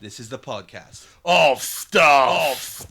This is the podcast. Of stuff.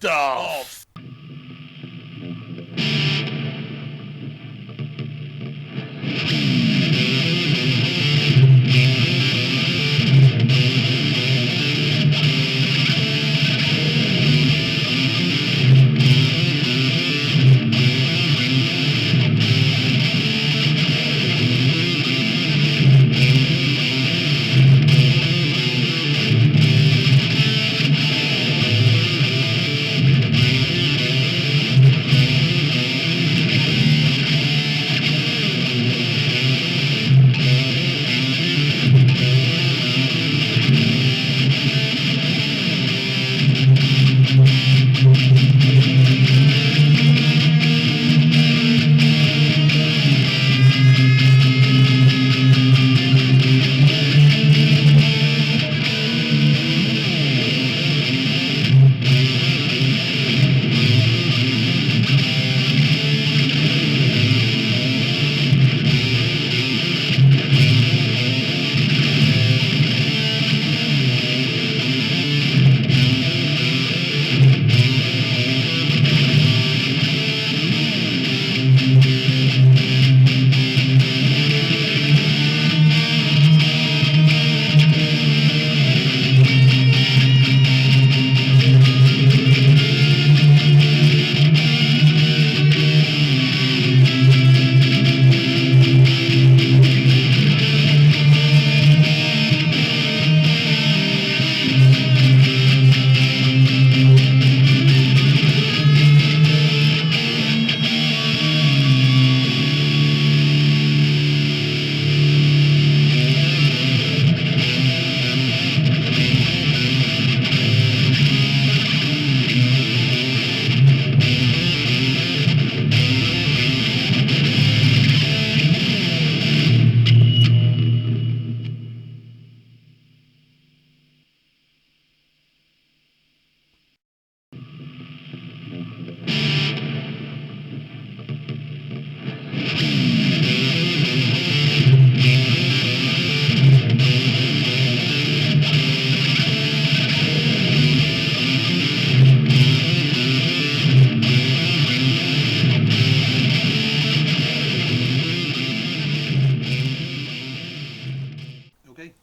Okay,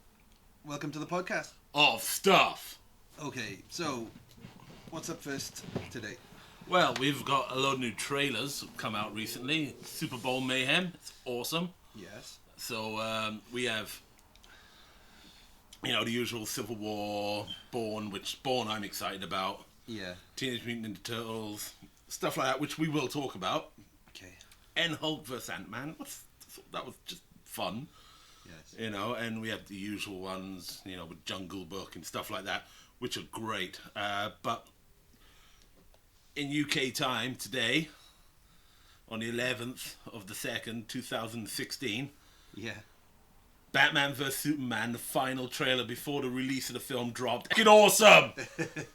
welcome to the podcast. Of stuff. Okay, so what's up first today? Well, we've got a load of new trailers come out recently. Superbowl Mayhem. It's awesome. Yes. So we have, the usual Civil War, Bourne, which Bourne I'm excited about. Yeah. Teenage Mutant Ninja Turtles, stuff like that, which we will talk about. Okay. And Hulk vs. Ant-Man. That was just fun. Yes. And we have the usual ones, with Jungle Book and stuff like that, which are great. But in UK time today, on the 11th of the 2nd, 2016, Yeah. Batman vs. Superman, the final trailer before the release of the film dropped. Fucking awesome!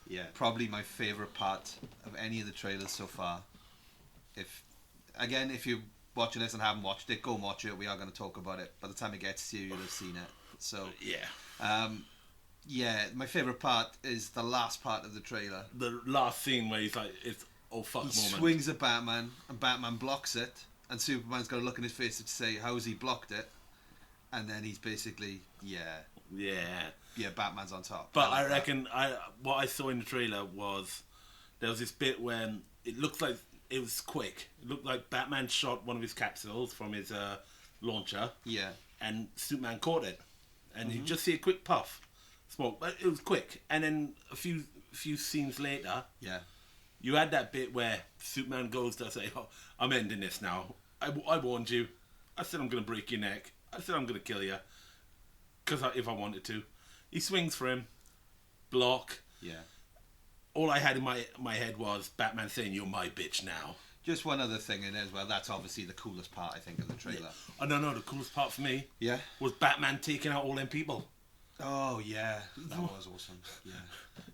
Yeah. Probably my favourite part of any of the trailers so far. If you're watching this and haven't watched it, go and watch it. We are going to talk about it. By the time it gets to you, you'll have seen it. So, yeah, my favourite part is the last part of the trailer. The last scene where he's like, it's oh fuck He moment. swings at Batman, and Batman blocks it, and Superman's got a look in his face to say, how's he blocked it? And then he's basically, yeah, Batman's on top. But I like reckon what I saw in the trailer was there was this bit when it looked like it was quick. It looked like Batman shot one of his capsules from his launcher. Yeah. And Superman caught it, and you just see a quick puff, smoke. But it was quick. And then a few scenes later, Yeah. you had that bit where Superman goes to say, "Oh, I'm ending this now. I warned you. I said I'm going to break your neck. I said I'm going to kill you. Because if I wanted to." He swings for him. Block. Yeah. All I had in my head was Batman saying, "You're my bitch now." Just one other thing in it as well. That's obviously the coolest part, I think, of the trailer. Oh, no. The coolest part for me Yeah. was Batman taking out all them people. Oh, yeah. That was awesome.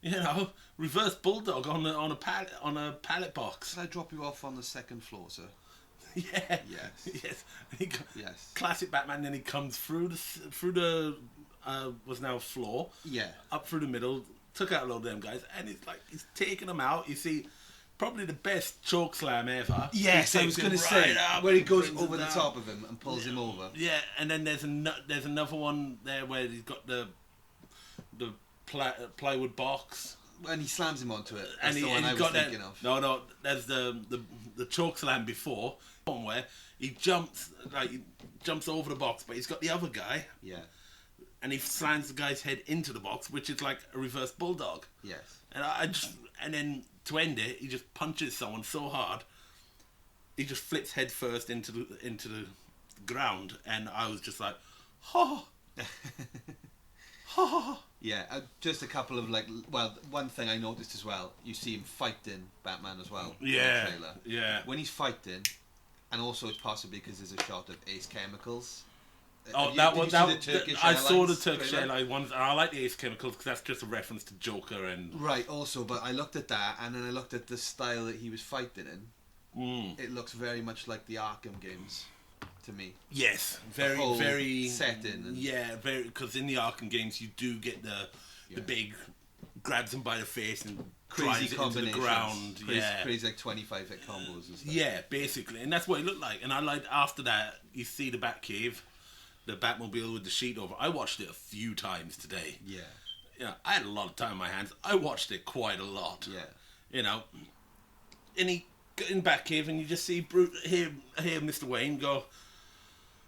Yeah. Reverse bulldog on a pallet box. Can I drop you off on the second floor, sir? Yeah. Yes. Yes. Yes. Classic Batman. Then he comes through the was now floor. Yeah. Up through the middle, took out a load of them guys, and it's like he's taking them out. You see, probably the best choke slam ever. Yes, I was going to say up where he and goes brings over him the down. top of him and pulls him over. Yeah, and then there's another one there where he's got the plywood box. And he slams him onto it. And That's the one I was thinking of. No, there's the choke slam before, one where he jumps over the box, but he's got the other guy, Yeah. and he slams the guy's head into the box, which is like a reverse bulldog. Yes. And then to end it, he just punches someone so hard, he just flips head first into the ground, and I was just like, oh. Yeah, just a couple of one thing I noticed as well, you see him fighting Batman as well. Yeah, in the trailer. yeah. When he's fighting, and also it's possibly because there's a shot of Ace Chemicals. Oh, I saw the Turkish Airlines ones, and I like the Ace Chemicals because that's just a reference to Joker and... Right, also, but I looked at that, and then I looked at the style that he was fighting in. It looks very much like the Arkham games, to me. Yes, The whole very setting. And yeah, very, because in the Arkham games you do get the big grabs him by the face and crazy drives it into the ground. Crazy like 25 hit combos and stuff. Yeah, basically, and that's what it looked like. And I liked after that you see the Batcave, the Batmobile with the sheet over. I watched it a few times today. Yeah. Yeah, I had a lot of time on my hands. I watched it quite a lot. Yeah. You know, and he got in Batcave and you just see hear Mr. Wayne go,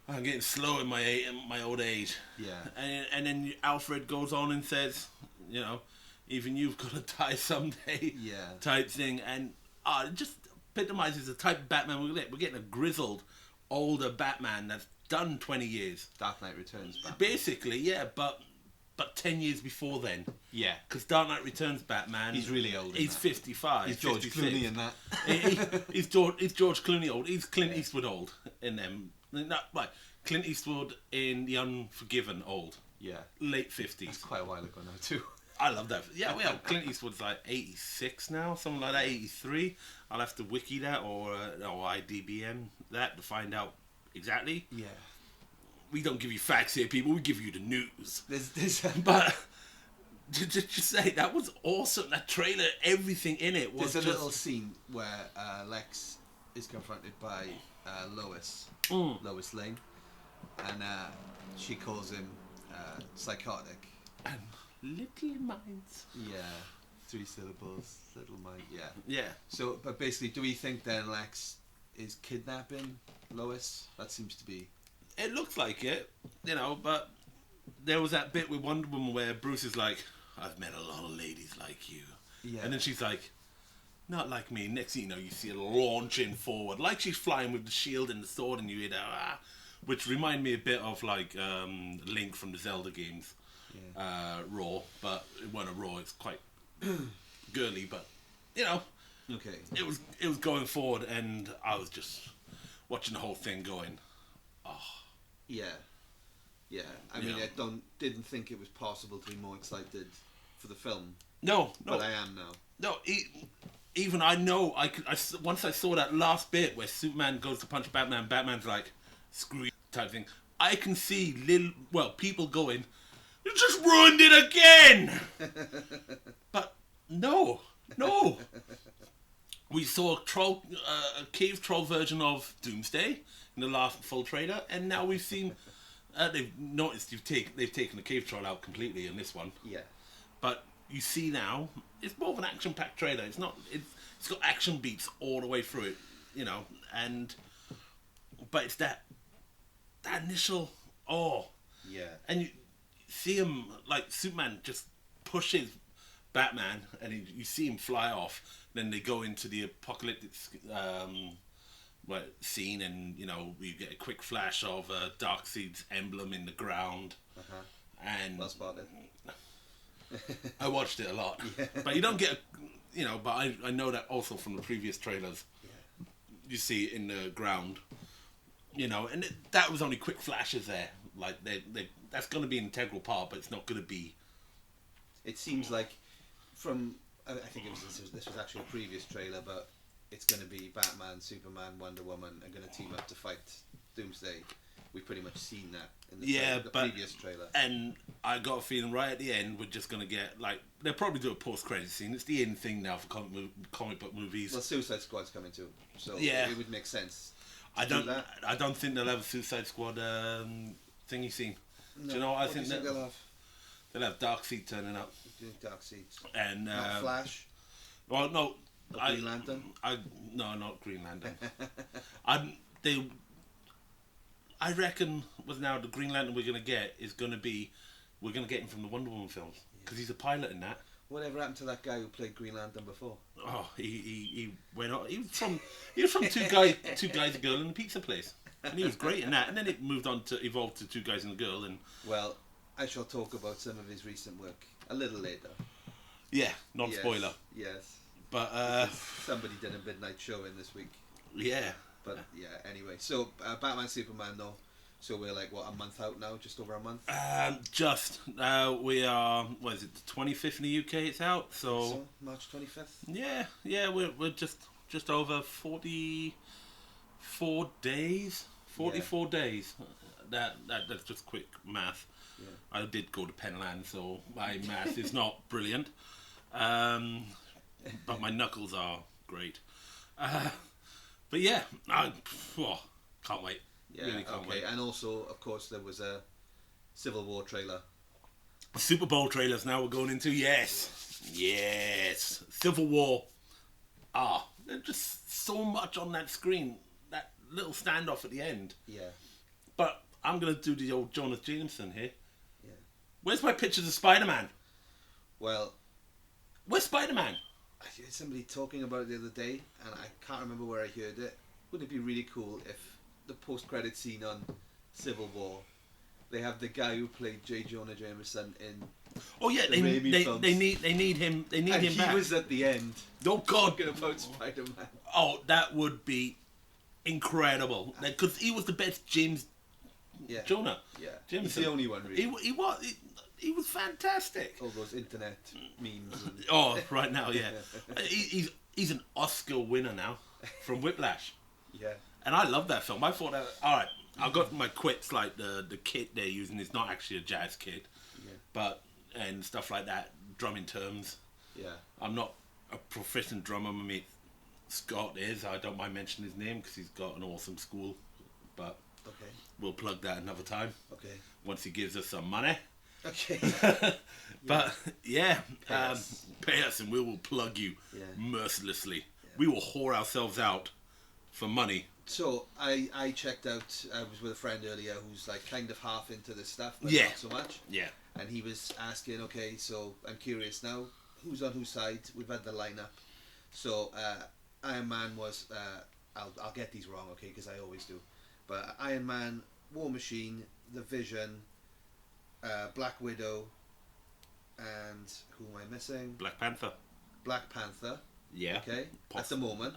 I'm getting slow in my old age. Yeah. And then Alfred goes on and says, you know, even you've got to die someday. Yeah. Type thing. And it just epitomizes the type of Batman we're getting. We're getting a grizzled, older Batman that's done 20 years. Dark Knight Returns Batman. Basically, yeah, but 10 years before then. Yeah. Because Dark Knight Returns Batman... He's really old. He's 55. He's George 56. Clooney in that. He's George Clooney old. He's Clint Eastwood old in them. Not, right. Clint Eastwood in The Unforgiven old. Yeah. Late 50s. That's quite a while ago now too. I love that. Yeah, well, Clint Eastwood's like 86 now, something like that, 83. I'll have to wiki that or IDBM that to find out exactly. Yeah. We don't give you facts here, people. We give you the news. There's But to just say, that was awesome. That trailer, everything in it was There's a little scene where Lex is confronted by Lois Lane, and she calls him psychotic. And little minds. Yeah, 3 syllables, little mind. Yeah. Yeah. So, but basically, do we think then Lex is kidnapping Lois? That seems to be. It looks like it, you know, but there was that bit with Wonder Woman where Bruce is like, I've met a lot of ladies like you. Yeah. And then she's like, not like me. Next thing you know, you see her launching forward, like she's flying with the shield and the sword, and you hear that, which remind me a bit of like Link from the Zelda games, Raw, but it wasn't a Raw. It's quite girly, but you know, Okay. it was going forward, and I was just watching the whole thing, going, oh. Yeah. Yeah. I mean, I didn't think it was possible to be more excited for the film. No. But I am now. No, even I know once I saw that last bit where Superman goes to punch Batman, Batman's like, screw you type thing. I can see people going, you just ruined it again. But no. We saw a cave troll version of Doomsday in the last full trailer, and now we've seen. They've noticed they've taken the cave troll out completely in this one. Yeah. But you see now, it's more of an action-packed trailer. It's not. It's got action beats all the way through it, you know. But it's that initial Yeah. and you see him like Superman just pushes Batman, and you see him fly off. Then they go into the apocalyptic scene, and you know you get a quick flash of Darkseid's emblem in the ground. And Well spotted. I watched it a lot, but you don't get, But I know that also from the previous trailers. Yeah. You see it in the ground, and that was only quick flashes there. Like that's going to be an integral part, but it's not going to be. It seems like I think this was actually a previous trailer, but it's going to be Batman, Superman, Wonder Woman are going to team up to fight Doomsday. we've pretty much seen that in the, the previous trailer. And I got a feeling right at the end we're just going to get, like, they'll probably do a post-credit scene. It's the in thing now for comic book movies. Well, Suicide Squad's coming too, so it would make sense. I don't think they'll have a Suicide Squad thingy scene. No, do you know what I think they'll have? They'll have Darkseid turning up. Darkseid. And not Flash. Well, no. Green Lantern. No, not Green Lantern. I reckon now the Green Lantern we're gonna get is gonna be, we're gonna get him from the Wonder Woman films because he's a pilot in that. Whatever happened to that guy who played Green Lantern before? Oh, he went on. He was from two guys, a girl, and a pizza place, and he was great in that. And then it evolved to two guys and a girl. And well, I shall talk about some of his recent work a little later. Yeah, non-spoiler. Yes. But somebody did a midnight showing this week. Yeah. But yeah, anyway. So Batman Superman though. So we're like what, a month out now, just over a month. We are. What is it? The 25th in the UK. It's out. So March 25th. Yeah. We're just over 44 days. 44 days. That's just quick math. Yeah. I did go to Penland, so my math is not brilliant. But my knuckles are great. But yeah, can't wait. Yeah, really can't wait. And also, of course, there was a Civil War trailer. Superbowl trailers now we're going into. Yes. Civil War. There's just so much on that screen. That little standoff at the end. Yeah. But I'm going to do the old Jonas Jameson here. Yeah. Where's my pictures of Spider-Man? Well, where's Spider-Man? I heard somebody talking about it the other day, and I can't remember where I heard it. Wouldn't it be really cool if the post-credit scene on Civil War, they have the guy who played J. Jonah Jameson in? Oh yeah, they need him. They need him back. He was at the end. Oh God, talking about Spider-Man. Oh, that would be incredible. Because he was the best James. Yeah. Jonah. Yeah. Jameson. He's the only one really. He was fantastic. All those internet memes. Right now, yeah. He's an Oscar winner now from Whiplash. Yeah. And I love that film. I thought that, alright, I've got my quips, like the kit they're using is not actually a jazz kit. Yeah. And stuff like that, drumming terms. Yeah. I'm not a proficient drummer. My mate Scott is. I don't mind mentioning his name because he's got an awesome school. But we'll plug that another time. Okay. Once he gives us some money. Okay. But pay us and we will plug you mercilessly. Yeah. We will whore ourselves out for money. So I checked out. I was with a friend earlier who's like kind of half into this stuff, but not so much. Yeah. And he was asking, okay, so I'm curious now, who's on whose side? We've had the lineup. So Iron Man was. I'll get these wrong, okay, because I always do. But Iron Man, War Machine, The Vision, Black Widow, and who am I missing? Black Panther. Black Panther. Yeah. Okay. At the moment.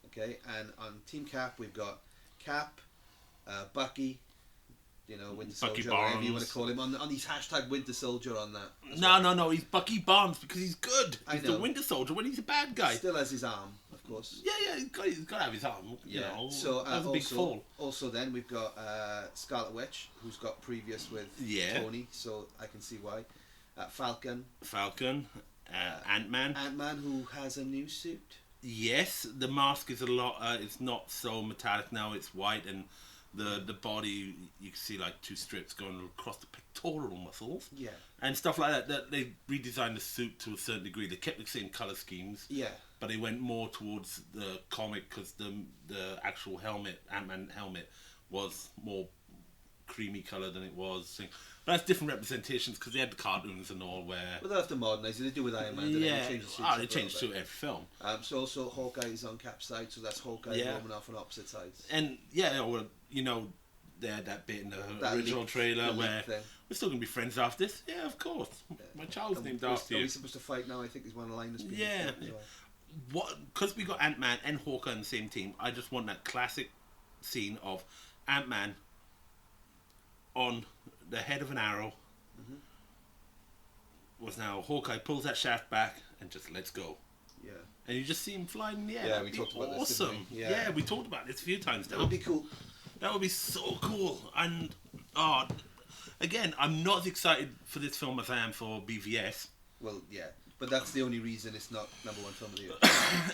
Okay. And on Team Cap we've got Cap, Bucky, Winter Soldier, whatever you want to call him. On his hashtag Winter Soldier on that. No. He's Bucky Barnes because he's good. He's the Winter Soldier when he's a bad guy. Still has his arm, of course. Yeah. He's got to have his arm. Yeah. So that's a big fall. Also, then we've got Scarlet Witch, who's got previous with Tony, so I can see why. Falcon. Ant-Man. Ant-Man, who has a new suit. Yes, the mask is it's not so metallic now, it's white, and the body, you can see like two strips going across the pectoral muscles. Yeah. And stuff like that they redesigned the suit to a certain degree. They kept the same colour schemes. Yeah. But they went more towards the comic because the actual helmet, Ant-Man helmet, was more creamy colour than it was. But that's different representations because they had the cartoons and all where. But they have to modernise it. They do with Iron Man. They change to every film. So also Hawkeye is on Cap's side, so that's Hawkeye roaming off on opposite sides. And they had that bit in the original trailer where we're still gonna be friends after this. Yeah, of course. Yeah. My child's named after you. Are we supposed to fight now? I think he's one of the line. Yeah. Because we got Ant-Man and Hawkeye on the same team. I just want that classic scene of Ant-Man on the head of an arrow. Was now Hawkeye pulls that shaft back and just lets go. Yeah. And you just see him flying in the air. Yeah, we talked about this. Awesome. Yeah, we talked about this a few times now. That would be cool. That would be so cool. And again, I'm not as excited for this film as I am for BVS. Well, yeah, but that's the only reason it's not number one film of the year.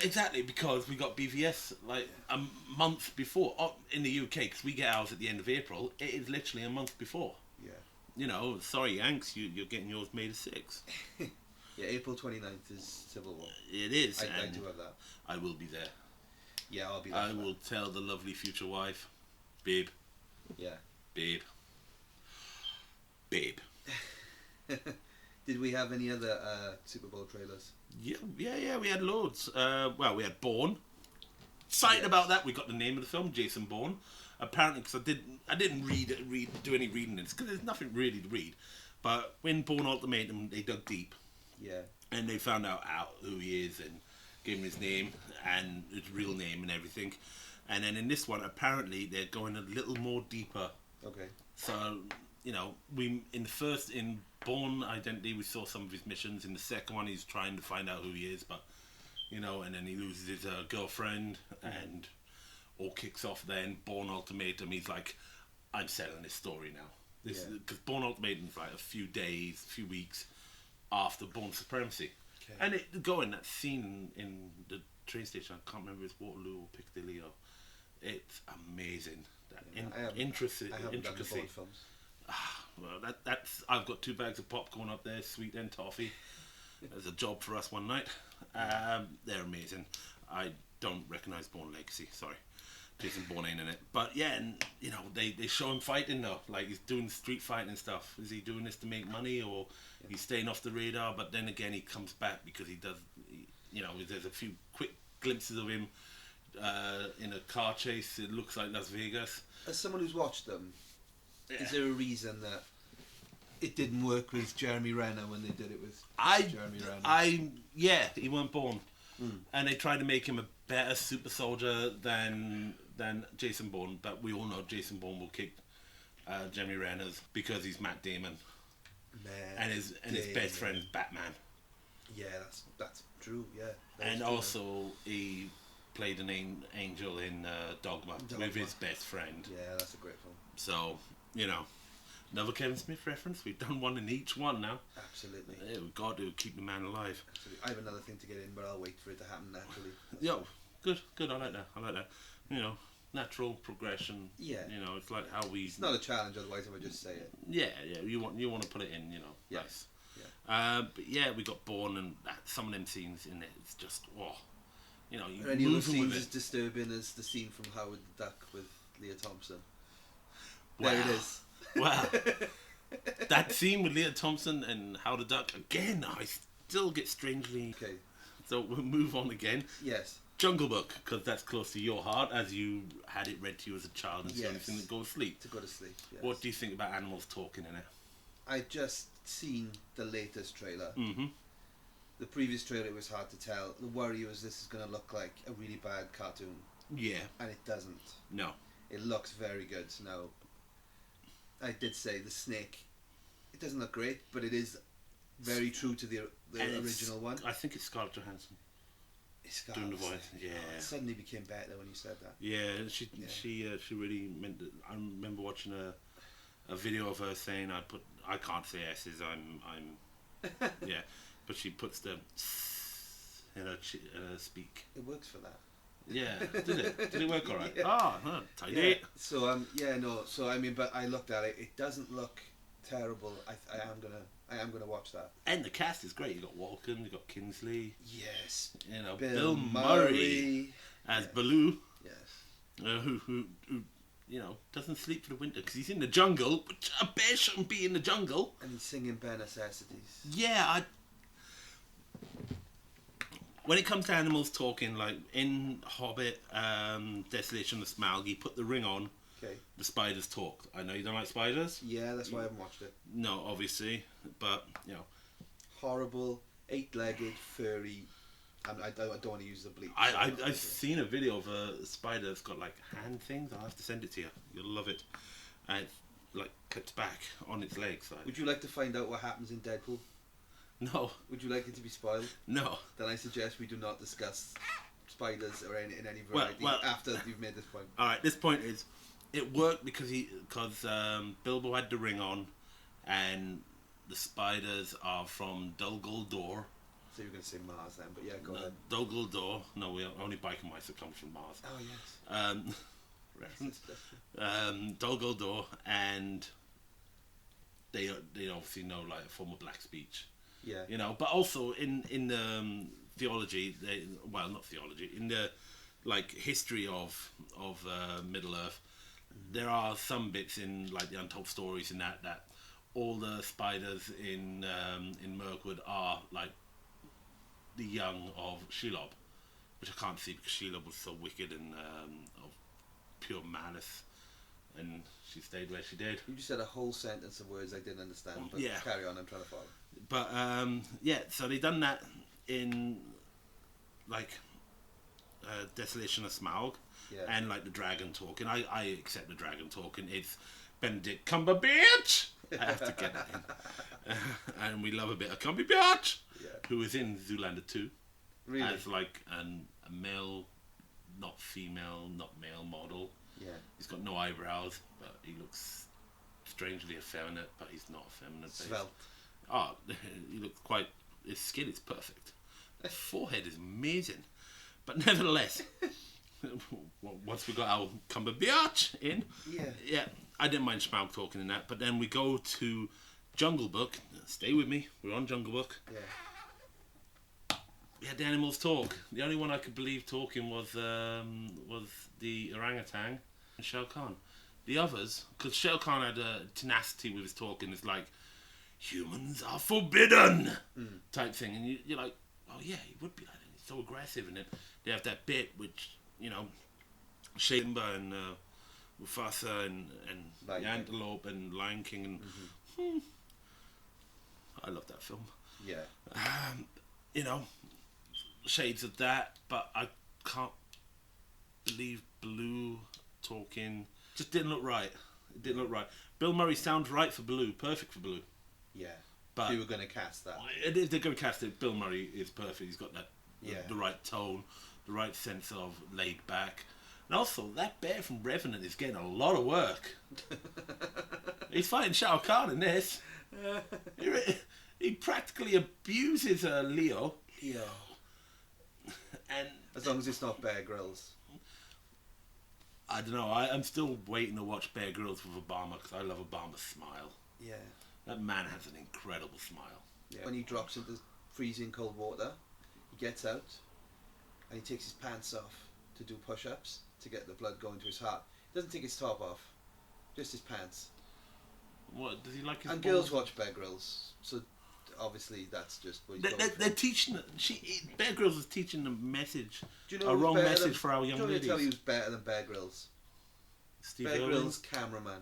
Exactly, because we got BVS like a month before in the UK, because we get ours at the end of April. It is literally a month before. Yeah. You know, sorry, Yanks, you're getting yours May the 6th. Yeah, April 29th is Civil War. It is. I do have that. I will be there. Yeah, I'll be there. I will tell the lovely future wife, babe. Yeah. Babe. Babe. Did we have any other Super Bowl trailers? Yeah, we had loads. Well, we had Bourne. Excited about that. We got the name of the film, Jason Bourne. Apparently, because I didn't do any reading in this, because there's nothing really to read. But when Bourne Ultimatum, they dug deep. Yeah. And they found out who he is and gave him his name and his real name and everything. And then in this one, apparently, they're going a little more deeper. Okay. So, you know, in Bourne Identity, we saw some of his missions. In the second one, he's trying to find out who he is, but, you know, and then he loses his girlfriend, and all kicks off then. Bourne Ultimatum, he's like, I'm selling this story now. Because Bourne Ultimatum is like a few weeks after Bourne Supremacy. Okay. And that scene in the train station, I can't remember if it's Waterloo or Piccadilly, it's amazing. That intricacy. I haven't done the Bourne films. Well, that's I've got 2 bags of popcorn up there, sweet and toffee. There's a job for us one night. They're amazing. I don't recognise Bourne Legacy, sorry. Jason Bourne ain't in it. But yeah, and you know, they show him fighting though. Like he's doing street fighting and stuff. Is he doing this to make money, or he's staying off the radar? But then again, he comes back because you know, there's a few quick glimpses of him in a car chase. It looks like Las Vegas. As someone who's watched them, is there a reason that it didn't work with Jeremy Renner when they did it with Jeremy Renner? He weren't Bourne. And they tried to make him a better super soldier than Jason Bourne, but we all know Jason Bourne will kick Jeremy Renner's because he's Matt Damon. And his best friend Batman. Yeah, that's true. Yeah. And also he played an angel in Dogma with his best friend. Yeah, that's a great film. So, you know, another Kevin Smith reference. We've done one in each one now. Absolutely. Yeah, we've got to keep the man alive. Absolutely. I have another thing to get in, but I'll wait for it to happen naturally. Good. I like that. You know, natural progression. Yeah. You know, it's like how we. It's not a challenge, otherwise I would just say it. Yeah. You want to put it in, you know. Yes. Nice. Yeah. But yeah, we got Bourne, and some of them scenes in it. It's just you know, you Are any of those move scenes with as it. disturbing as the scene from Howard the Duck with Leah Thompson? Wow. There it is. Wow. That scene with Leah Thompson and How the Duck, again, I still get strangely... Okay. So we'll move on again. Yes. Jungle Book, because that's close to your heart, as you had it read to you as a child, and it's the only thing that go to sleep. To go to sleep, yes. What do you think about animals talking in it? I just seen the latest trailer. Mm-hmm. The previous trailer, it was hard to tell. The worry was this is going to look like a really bad cartoon. Yeah. And it doesn't. No. It looks very good. Now, I did say the snake, it doesn't look great, but it is very true to the original one. I think it's Scarlett Johansson. Doing the voice, yeah. Oh, it suddenly became better when you said that. Yeah, she really meant it. I remember watching a video of her saying I can't say S's, I'm yeah, but she puts the in her speak. It works for that. Yeah, did it work all right? Yeah. Oh, tidy. Yeah. So So I mean, but I looked at it. It doesn't look terrible. I am gonna watch that. And the cast is great. You got Walken, you got Kingsley. Yes. You know, Bill Murray as Baloo. Yes. Who you know doesn't sleep for the winter because he's in the jungle. Which a bear shouldn't be in the jungle. And he's singing Bare Necessities. Yeah, when it comes to animals talking, like in Hobbit, Desolation of Smaug, he put the ring on. Okay. The spiders talked. I know you don't like spiders. Yeah, that's why I haven't watched it. No, obviously, but you know, horrible, 8-legged, furry. I don't want to use the bleach. I've seen a video of a spider that's got like hand things. I'll have to send it to you. You'll love it. And it like cuts back on its legs. Like. Would you like to find out what happens in Deadpool? No. Would you like it to be spoiled? No. Then I suggest we do not discuss spiders or in any variety well, after you've made this point. Alright, this point is it worked because Bilbo had the ring on, and the spiders are from Dol Guldur. So you're going to say Mars then, but yeah, go ahead. Dol Guldur. No, we only biker mice that comes from Mars. Oh yes. Reference. Dol Guldur, and they obviously know like a form of black speech. Yeah. You know, but also in theology, not theology, in the like history of Middle Earth, there are some bits in like the Untold Stories and that all the spiders in Mirkwood are like the young of Shelob, which I can't see because Shelob was so wicked and of pure malice, and she stayed where she did. You just said a whole sentence of words I didn't understand, but Yeah. carry on, I'm trying to follow. But so they done that in like Desolation of Smaug, Yeah. and like the dragon talking. I accept the dragon talking. It's Benedict Cumberbatch. I have to get that in. And we love a bit of Cumberbatch, Yeah. who is in Zoolander 2 Really? as like a male, not female, not male model. Yeah. He's got no eyebrows, but he looks strangely effeminate, but he's not effeminate. Svelte. Oh, he looks quite... His skin is perfect. His forehead is amazing. But nevertheless, once we got our Cumberbatch in, yeah, I didn't mind Smaug talking in that. But then we go to Jungle Book. Stay with me. We're on Jungle Book. Yeah. We had the animals talk. The only one I could believe talking was the orangutan and Shere Khan. The others, because Shere Khan had a tenacity with his talking, it's like, humans are forbidden, type thing. And you're like, oh yeah, he would be like that. He's so aggressive. And then they have that bit which, you know, Simba and Mufasa and the Antelope and Lion King. And I love that film. Yeah. You know, shades of that, but I can't believe Baloo talking. Just didn't look right. It didn't look right. Bill Murray sounds right for Baloo, perfect for Baloo. Yeah. But if you were going to cast that. If they're going to cast it, Bill Murray is perfect. He's got that the right tone, the right sense of laid back. And also, that bear from Revenant is getting a lot of work. He's fighting Shao Kahn in this. He practically abuses Leo. And as long as it's not Bear Grylls. I don't know. I'm still waiting to watch Bear Grylls with Obama because I love Obama's smile. Yeah. That man has an incredible smile. Yeah. When he drops into freezing cold water, he gets out and he takes his pants off to do push-ups to get the blood going to his heart. He doesn't take his top off, just his pants. What does he like? His and balls? girls watch Bear Grylls, so obviously that's just what he's they're teaching. Bear Grylls is teaching a message, do you know a wrong message for our young ladies. Do you know who's better than Bear Grylls? Steve Bear Irwin? Grylls, cameraman.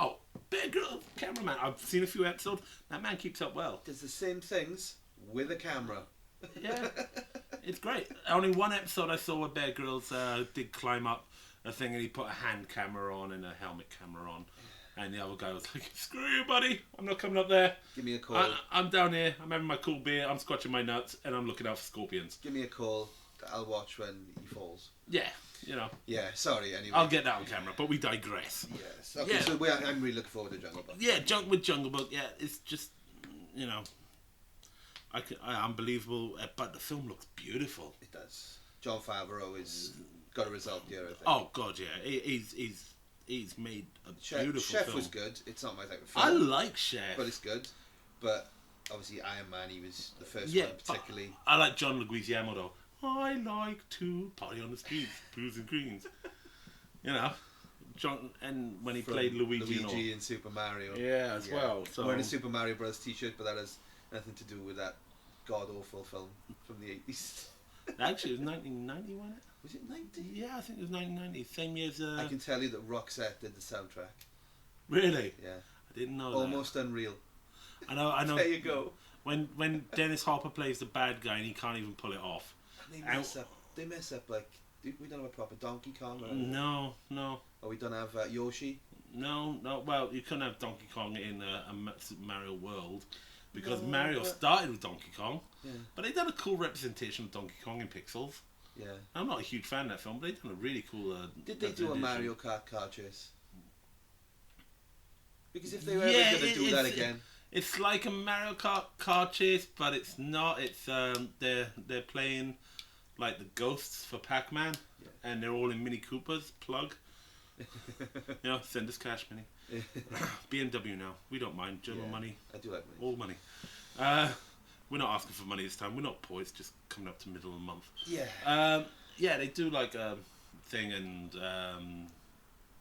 Oh, Bear Grylls, cameraman. I've seen a few episodes. That man keeps up well. Does the same things with a camera. Yeah, it's great. Only one episode I saw where Bear Grylls did climb up a thing and he put a hand camera on and a helmet camera on. And the other guy was like, screw you, buddy. I'm not coming up there. Give me a call. I'm down here. I'm having my cool beer. I'm scratching my nuts. And I'm looking out for scorpions. Give me a call. I'll watch when he falls. Yeah, you know. Yeah, sorry, anyway. I'll get that on camera, but we digress. Yes. Okay, Yeah. so I'm really looking forward to Jungle Book. Yeah, Jungle Book. Yeah, it's just, you know, unbelievable. But the film looks beautiful. It does. Jon Favreau has got a result here, I think. Oh, God, yeah. He's made a beautiful Chef film. was good. It's not my type of film. I like Chef. But it's good. But obviously Iron Man, he was the first Yeah, one particularly. I like John Leguizamo though. I like to party on the streets, blues and greens. You know, John, and when he played Luigi in Super Mario. Yeah, as well. So I'm wearing a Super Mario Bros. T-shirt, but that has nothing to do with that god-awful film from the 80s. Actually, it was 1990, wasn't it? Was it 90? Yeah, I think it was 1990. Same year as... I can tell you that Roxette did the soundtrack. Really? Yeah. I didn't know Almost unreal. that. I know. There you go. When Dennis Hopper plays the bad guy and he can't even pull it off. And they mess up like... We don't have a proper Donkey Kong. Or No. Or we don't have Yoshi. No. Well, you couldn't have Donkey Kong in a Super Mario world because Mario started with Donkey Kong, but they done a cool representation of Donkey Kong in pixels. Yeah. I'm not a huge fan of that film, but they've done a really cool. Did they do a representation. Mario Kart car chase? Because if they were Yeah, ever going to do that again, it's like a Mario Kart car chase, but it's not. It's they're playing like the ghosts for Pac-Man, and they're all in Mini Coopers. Plug. Send us cash, Mini. BMW now. We don't mind. German money. I do like money. All money. We're not asking for money this time. We're not poor. It's just coming up to middle of the month. Yeah. Yeah, they do like a thing, and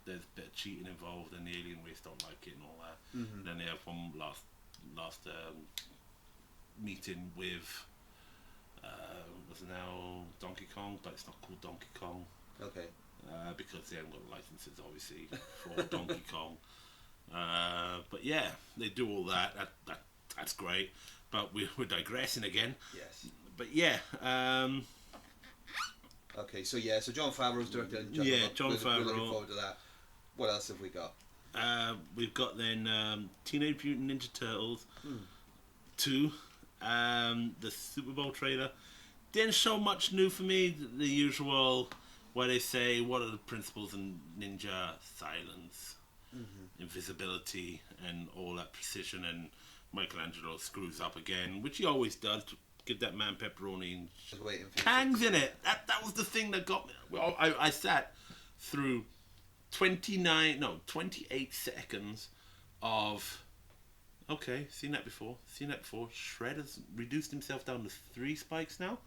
there's a bit of cheating involved, and the alien race don't like it and all that. Mm-hmm. And then they have one last meeting with what's it now Donkey Kong, but it's not called Donkey Kong. Okay. Because they haven't got licenses, obviously, for Donkey Kong. But yeah, they do all that. That's great. But we're digressing again. Yes. But yeah. Okay, so John Favreau's directed. John Favreau. We're looking forward to that. What else have we got? We've got then Teenage Mutant Ninja Turtles 2. The Super Bowl trailer didn't show much new for me. The usual, where they say what are the principles in ninja: silence, invisibility, and all that precision. And Michelangelo screws up again, which he always does. To give that man pepperoni and Kang's in it. That was the thing that got me. Well, I sat through 28 seconds of seen that before. Shredder's reduced himself down to 3 spikes now.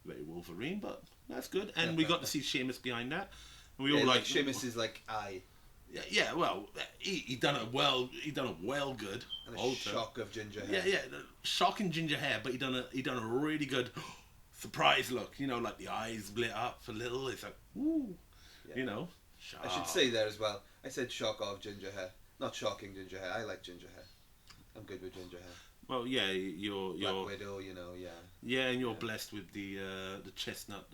Very Wolverine, but that's good. And we got to see Sheamus behind that. And we all like Sheamus is like I. Yeah. Well, he done it well. He done it well good. And a shock of ginger hair. Yeah. Shocking ginger hair, but he done a really good surprise look. Like the eyes lit up a little. It's like ooh. Yeah. Sharp. I should say there as well. I said shock of ginger hair, not shocking ginger hair. I like ginger hair. I'm good with ginger hair. Well, yeah, you're Black Widow, yeah. Yeah, and you're blessed with the chestnut,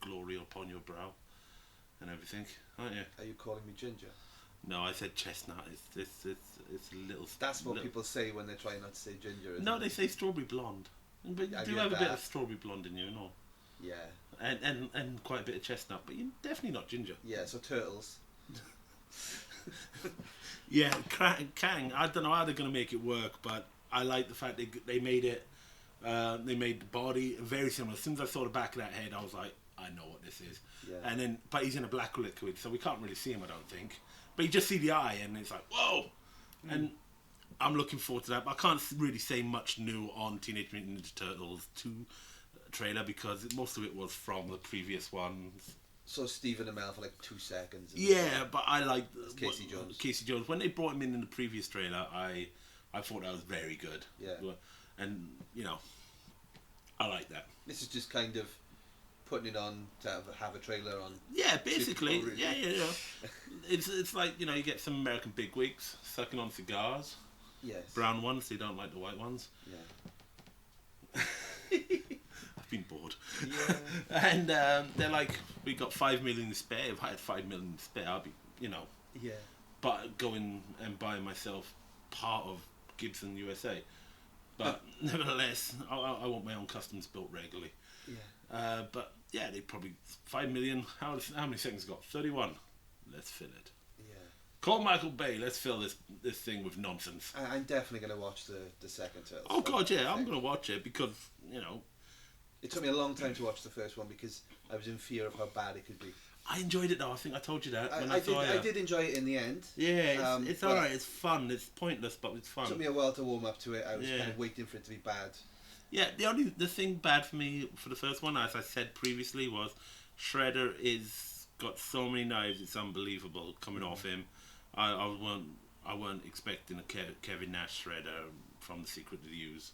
glory upon your brow, and everything, aren't you? Are you calling me ginger? No, I said chestnut. It's a little. That's what people say when they try not to say ginger. Isn't No, it? they say strawberry blonde. But you do have a bit of strawberry blonde in you, no? Yeah. And quite a bit of chestnut, but you're definitely not ginger. Yeah. So turtles. Yeah, Kang. I don't know how they're going to make it work, but I like the fact they made it. They made the body very similar. As soon as I saw the back of that head, I was like, I know what this is. Yeah. But he's in a black liquid, so we can't really see him, I don't think. But you just see the eye, and it's like, whoa! And I'm looking forward to that. But I can't really say much new on Teenage Mutant Ninja Turtles 2 trailer because most of it was from the previous ones. So Stephen Amell for like 2 seconds. Yeah, but I like Casey Jones. Casey Jones. When they brought him in the previous trailer, I thought that was very good. Yeah. And I like that. This is just kind of putting it on to have a trailer on. Yeah, basically. Bowl, really. Yeah. It's like you get some American bigwigs sucking on cigars. Yes. Brown ones. They don't like the white ones. Yeah. I've been bored. Yeah. And they're like, we got 5 million to spare. If I had 5 million to spare, I'd be, Yeah. but going and buying myself part of Gibson USA. But nevertheless, I want my own customs built regularly. Yeah. But yeah, they probably 5 million. How many seconds got? 31. Let's fill it. Yeah. Call Michael Bay. Let's fill this thing with nonsense. I'm definitely going to watch the second Turtles. Oh God, yeah, I'm going to watch it because It took me a long time to watch the first one because I was in fear of how bad it could be. I enjoyed it though. I think I told you that. I did enjoy it in the end. Yeah, it's alright. It's fun. It's pointless, but it's fun. It took me a while to warm up to it. I was kind of waiting for it to be bad. Yeah, the thing bad for me for the first one, as I said previously, was Shredder is got so many knives. It's unbelievable coming off him. I weren't expecting a Kevin Nash Shredder from The Secret of the Use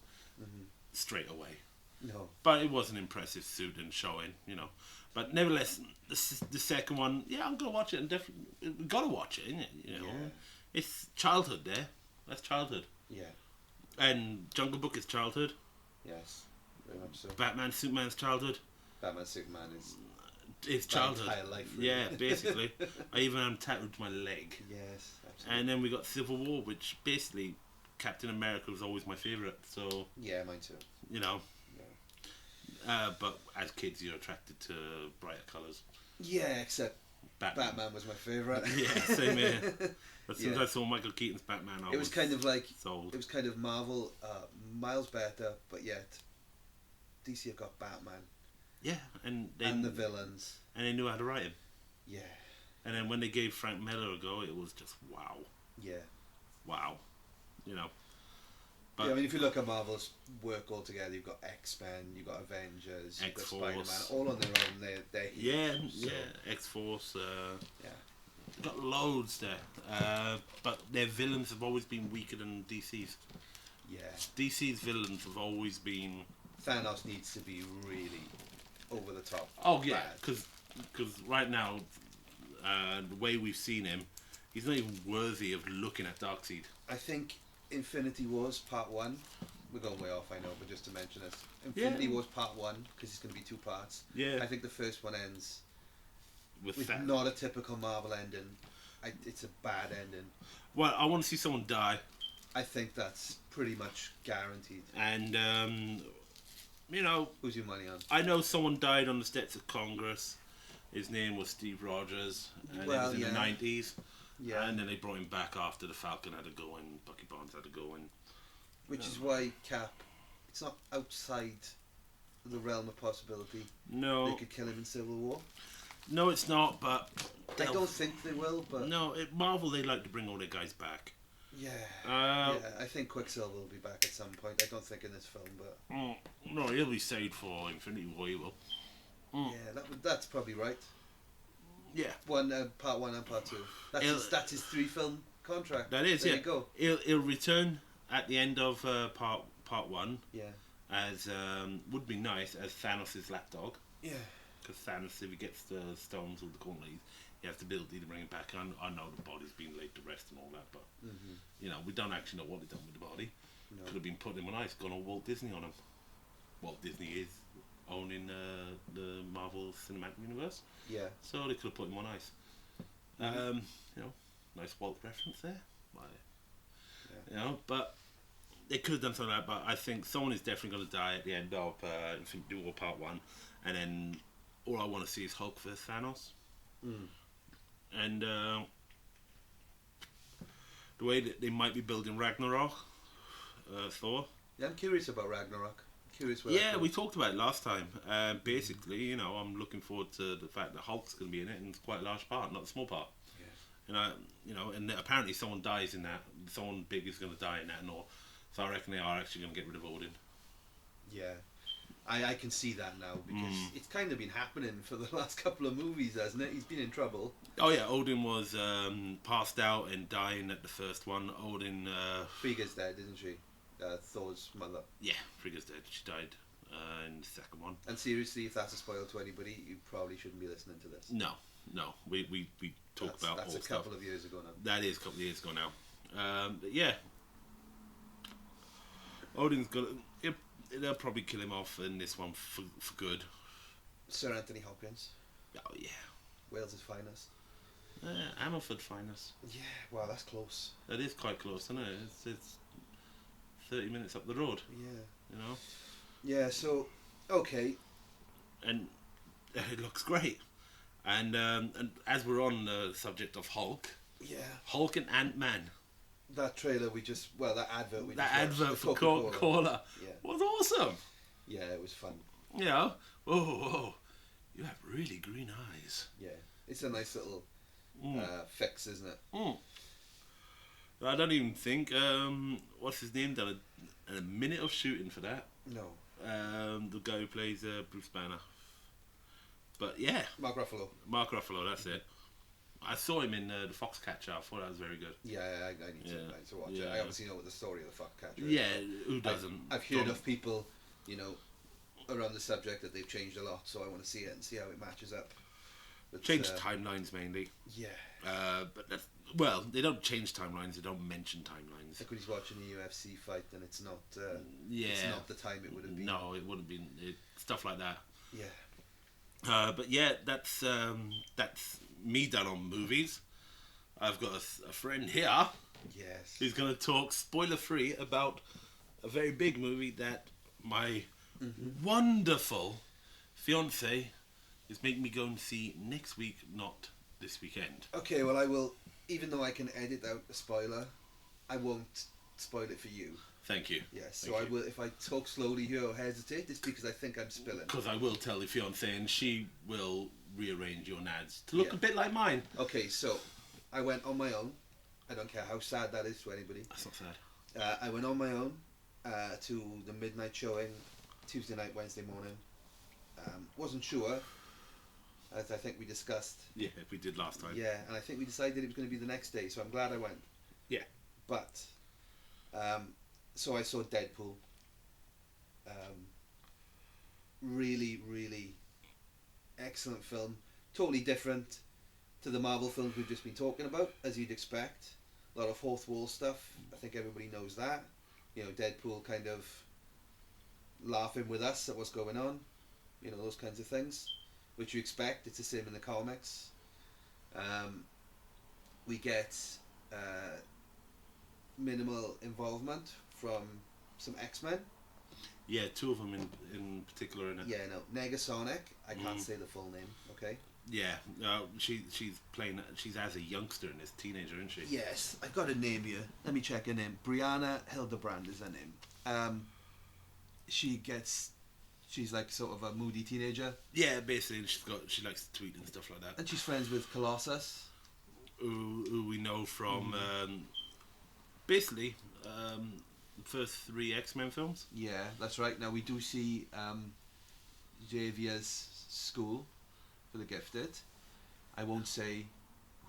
straight away. No. But it was an impressive suit and showing, But nevertheless, the second one, I'm gonna watch it and definitely we gotta watch it, innit? Yeah. It's childhood there. That's childhood. Yeah. And Jungle Book is childhood. Yes. Very much so. Batman, Superman's childhood. Batman, Superman is. It's childhood. My entire life. Really. Yeah, basically. I even am tattooed my leg. Yes, absolutely. And then we got Civil War, which basically Captain America was always my favourite. So yeah, mine too. But as kids, you're attracted to brighter colours. Yeah, except Batman was my favourite. Yeah, same here. As soon as Yeah. I saw Michael Keaton's Batman, It was kind of like sold. it was kind of Marvel, miles better, but yet DC have got Batman Yeah, and and the villains. and they knew how to write him. Yeah, And then when they gave Frank Miller a go, it was just wow, yeah. you know. But Yeah, I mean, if you look at Marvel's work altogether, you've got X-Men, you've got Avengers, you've got X-Force. Spider-Man, all on their own. They're yeah, huge, so, X-Force. yeah. Got loads there, but their villains have always been weaker than DC's. Yeah. DC's villains have always been. Thanos needs to be really over the top. Oh yeah, bad. because right now, the way we've seen him, he's not even worthy of looking at Darkseid. I think Infinity Wars Part 1, we're going way off, I know, but just to mention it. Infinity Wars Part 1, because it's going to be 2 parts. Yeah. I think the first one ends With with that. not a typical Marvel ending. It's a bad ending. Well, I want to see someone die, I think that's pretty much guaranteed. and you know, Who's your money on? I know someone died on the steps of Congress. His name was Steve Rogers, and it was in the 90s. Yeah. And then they brought him back after the Falcon had to go and Bucky Barnes had to go and. Which is why Cap, it's not outside the realm of possibility. No, They could kill him in Civil War. no, it's not. But I don't think they will, but no, Marvel they like to bring all their guys back. yeah. Uh, Yeah, I think Quicksilver will be back at some point. I don't think in this film, but No, he'll be saved for Infinity War. He will. yeah, that's probably right. Yeah, Part 1 and Part 2. It'll- That's his 3-film contract. that is. There Yeah, you go. He'll return at the end of part 1 Yeah. as would be nice as Thanos' lapdog. Yeah. Because Thanos, if he gets the stones or the Cornleys, he has the ability to bring it back. I know the body's been laid to rest and all that, but you know we don't actually know what they've done with the body. No. Could have been put him on ice, gone all Walt Disney on him. Walt Disney is owning the Marvel Cinematic Universe, Yeah. so they could have put him on ice. You know, nice Walt reference there. You know, but they could have done something like that. But I think someone is definitely going to die at the end of Infinity War Part 1, and then all I want to see is Hulk vs Thanos. And the way that they might be building Ragnarok, Thor. Yeah, I'm curious about Ragnarok. Curious where that Yeah, goes. we talked about it last time. Basically, you know, I'm looking forward to the fact that Hulk's going to be in it, and it's quite a large part, not a small part. You know, and apparently someone dies in that. Someone big is going to die in that, and all. So I reckon they are actually going to get rid of Odin. Yeah. I can see that now because it's kind of been happening for the last couple of movies, hasn't it? He's been in trouble. Oh yeah, Odin was passed out and dying at the first one. Odin, Frigga's dead, isn't she? Thor's mother. yeah, Frigga's dead. She died in the second one. And seriously, if that's a spoil to anybody, you probably shouldn't be listening to this. No, we talk about That's all a stuff. couple of years ago now. That is a couple of years ago now. But yeah, Odin's got. They'll probably kill him off in this one for good. Sir Anthony Hopkins, Oh yeah, Wales' finest. Ammerford finest. Yeah, wow, that's close. That is quite close, isn't it? It's 30 minutes up the road. Yeah. You know, Yeah, so, okay. and it looks great. And as we're on the subject of Hulk, Yeah. Hulk and Ant-Man. That trailer that advert we That just watched, advert the for Coca-Cola Yeah. was awesome. Yeah, it was fun. You know, whoa, you have really green eyes. Yeah. It's a nice little fix, isn't it? I don't even think what's his name done a minute of shooting for that. No. The guy who plays Bruce Banner. But yeah, Mark Ruffalo. Mark Ruffalo, that's it. I saw him in the Foxcatcher. I thought that was very good. Yeah, I need to watch it. Yeah. I obviously know what the story of the Foxcatcher is. Yeah, who doesn't? I've heard of people, around the subject that they've changed a lot, so I want to see it and see how it matches up. But, Change timelines mainly. Yeah. But that's, they don't change timelines. They don't mention timelines. Like when he's watching a UFC fight, and it's not. Yeah. It's not the time it would have been. No, it wouldn't be stuff like that. Yeah. But yeah, that's me done on movies. I've got a friend here Yes. who's going to talk spoiler free about a very big movie that my wonderful fiance is making me go and see next week, not this weekend. Okay, well I will, even though I can edit out a spoiler, I won't spoil it for you. Thank you. Yes, so I will, if I talk slowly here or hesitate, it's because I think I'm spilling. Because I will tell the fiance, and she will rearrange your nads to look a bit like mine. Okay, so I went on my own. I don't care how sad that is to anybody. That's not sad. I went on my own to the midnight showing, Tuesday night, Wednesday morning. Wasn't sure, as I think we discussed. Yeah, we did last time. Yeah, and I think we decided it was going to be the next day, so I'm glad I went. Yeah. But, so I saw Deadpool. Really, really excellent film. Totally different to the Marvel films we've just been talking about, as you'd expect. A lot of fourth wall stuff. I think everybody knows that. You know, Deadpool kind of laughing with us at what's going on. You know, those kinds of things, which you expect. It's the same in the comics. We get minimal involvement from some X-Men. Yeah, two of them in particular in it. Yeah, no, Negasonic. I can't say the full name. Okay. Yeah, she's playing. She's as a youngster and as a teenager, isn't she? Yes, I've got a name here. Let me check her name. Brianna Hildebrand is her name. She's like sort of a moody teenager. Yeah, basically, she likes to tweet and stuff like that. And she's friends with Colossus, who we know from basically the first 3 X-Men films. Yeah, that's right. Now we do see Xavier's school for the gifted. I won't say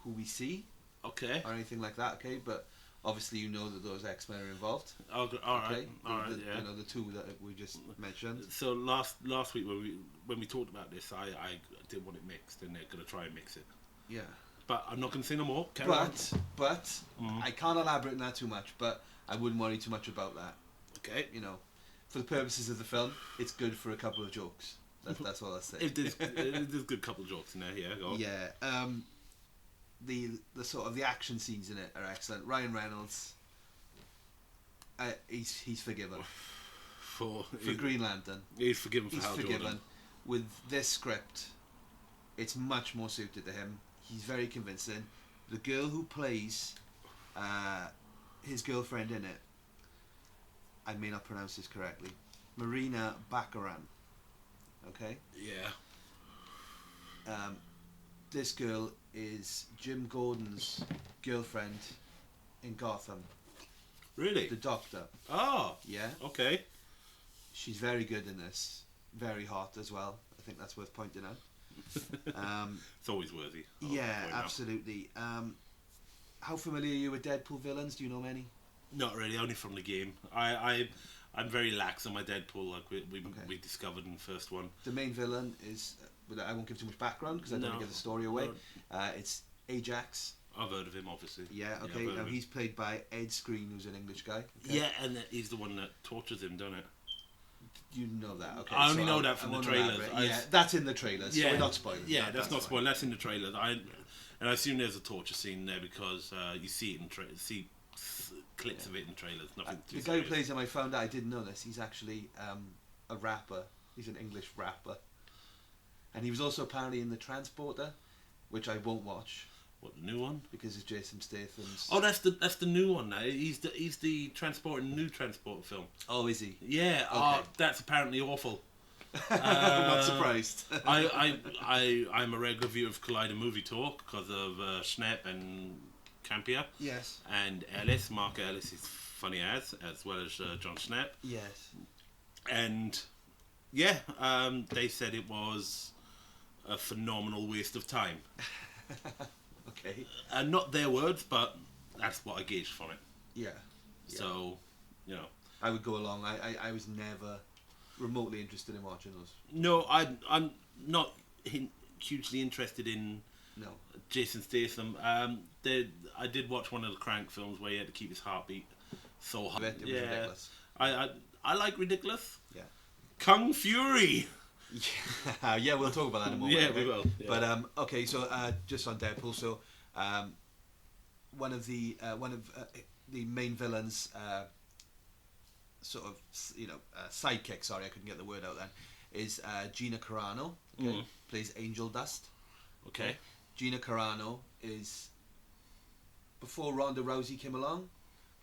who we see. Okay. Or anything like that. Okay, but obviously you know that those X-Men are involved. All right. Okay? All right. Yeah. You know the two that we just mentioned. So last week when we talked about this, I did want it mixed, and they're gonna try and mix it. Yeah. But I'm not gonna say no more. But I can't elaborate on that too much. But I wouldn't worry too much about that. Okay. You know, for the purposes of the film, it's good for a couple of jokes. That's all I'll say. There's a good couple of jokes in there. Yeah. Go on. Yeah. The sort of the action scenes in it are excellent. Ryan Reynolds, he's forgiven for Green Lantern. He's forgiven for He's Hal forgiven. Jordan. With this script, it's much more suited to him. He's very convincing. The girl who plays his girlfriend in it, I may not pronounce this correctly, Marina Baccarin. Okay? Yeah. This girl is Jim Gordon's girlfriend in Gotham. Really? The Doctor. Oh. Yeah. Okay. She's very good in this. Very hot as well. I think that's worth pointing out. It's always worthy. Yeah, absolutely. How familiar are you with Deadpool villains? Do you know many? Not really, only from the game. I'm very lax on my Deadpool, like we discovered in the first one. The main villain is, I won't give too much background because I don't want to give the story away. It's Ajax. I've heard of him, obviously. Yeah, okay. Now he's played by Ed Skrein, who's an English guy. Okay? Yeah, and he's the one that tortures him, don't it? You know that, okay. I only know that from the trailers. Yeah, that's in the trailers, so we're not spoiling. Yeah, that's not spoiling. That's in the trailers. And I assume there's a torture scene there because you see it in see clips of it in trailers. Nothing too the guy who plays him, I found out, I didn't know this, he's actually a rapper. He's an English rapper. And he was also apparently in The Transporter, which I won't watch. What, the new one? Because it's Jason Statham's. Oh, that's the new one now. He's the new Transporter film. Oh, is he? Yeah. Okay. Oh, that's apparently awful. I'm not surprised. I'm a regular viewer of Collider Movie Talk because of Schnepp and Campia. Yes. And Ellis, Mark Ellis is funny as well as John Schnepp. Yes. And yeah, they said it was a phenomenal waste of time. Okay. And not their words, but that's what I gauged from it. Yeah. So, you know. I would go along. I was never remotely interested in watching those. No, I'm not hugely interested in Jason Statham. I did watch one of the Crank films where he had to keep his heartbeat so high. It was ridiculous. I like ridiculous. Yeah. Kung Fury. Yeah, we'll talk about that in a moment. Yeah, we will. Yeah. But okay, so just on Deadpool, so one of the main villains, sort of sidekick. Sorry, I couldn't get the word out then. Is Gina Carano, okay, plays Angel Dust. Okay. Gina Carano is, before Ronda Rousey came along,